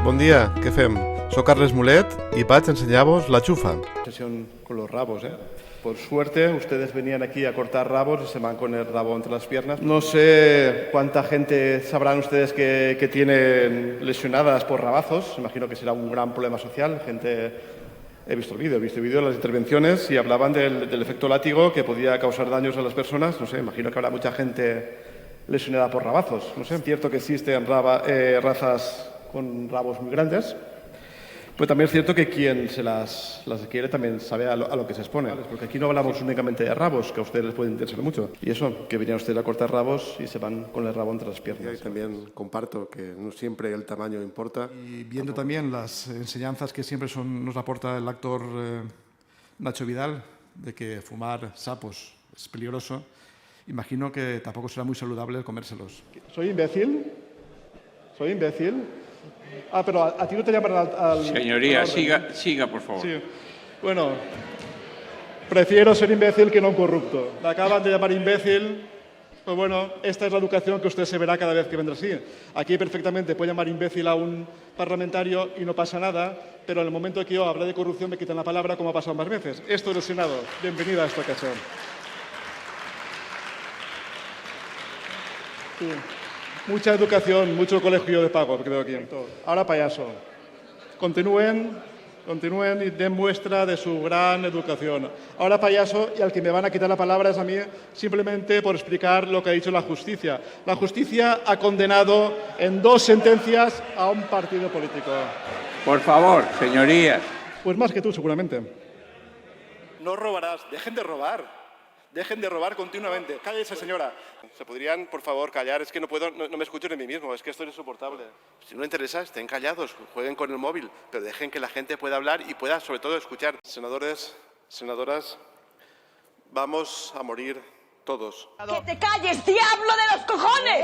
Bon dia, què fem? Soc Carles Mulet y vaig a enseñar-vos la chufa. Sesión con los rabos, ¿eh? Por suerte, ustedes venían aquí a cortar rabos y se van con el rabo entre las piernas. No sé cuánta gente sabrán ustedes que tienen lesionadas por rabazos. Imagino que será un gran problema social. He visto el vídeo de las intervenciones y hablaban del efecto látigo que podía causar daños a las personas. No sé, imagino que habrá mucha gente lesionada por rabazos. No sé, es cierto que existen razas con rabos muy grandes. Pues también es cierto que quien se las adquiere también sabe a lo que se expone, porque aquí no hablamos únicamente de rabos, que a ustedes les puede interesar mucho. Y eso, que venían ustedes a cortar rabos y se van con el rabo entre las piernas. Y también comparto que no siempre el tamaño importa. Y viendo también las enseñanzas que siempre nos aporta el actor Nacho Vidal, de que fumar sapos es peligroso, imagino que tampoco será muy saludable comérselos. ¿Soy imbécil? ¿Soy imbécil? Ah, pero a ti no te llaman al... Señoría, siga, por favor. Sí. Bueno, prefiero ser imbécil que no un corrupto. Me acaban de llamar imbécil. Pues bueno, esta es la educación que usted se verá cada vez que vendrá así. Aquí perfectamente puede llamar imbécil a un parlamentario y no pasa nada, pero en el momento que yo hable de corrupción me quitan la palabra, como ha pasado más veces. Esto es el Senado. Bienvenida a esta ocasión. Sí. Mucha educación, mucho colegio de pago, creo aquí. Ahora payaso. Continúen y den muestra de su gran educación. Ahora payaso, y al que me van a quitar la palabra es a mí, simplemente por explicar lo que ha dicho la justicia. La justicia ha condenado en 2 sentencias a un partido político. Por favor, señorías. Pues más que tú, seguramente. No robarás. Dejen de robar. Dejen de robar continuamente. Cállese, señora. ¿Se podrían, por favor, callar? Es que no puedo, no me escucho de mí mismo. Es que esto es insoportable. Si no les interesa, estén callados, jueguen con el móvil, pero dejen que la gente pueda hablar y pueda, sobre todo, escuchar. Senadores, senadoras, vamos a morir todos. ¡Que te calles, diablo de los cojones!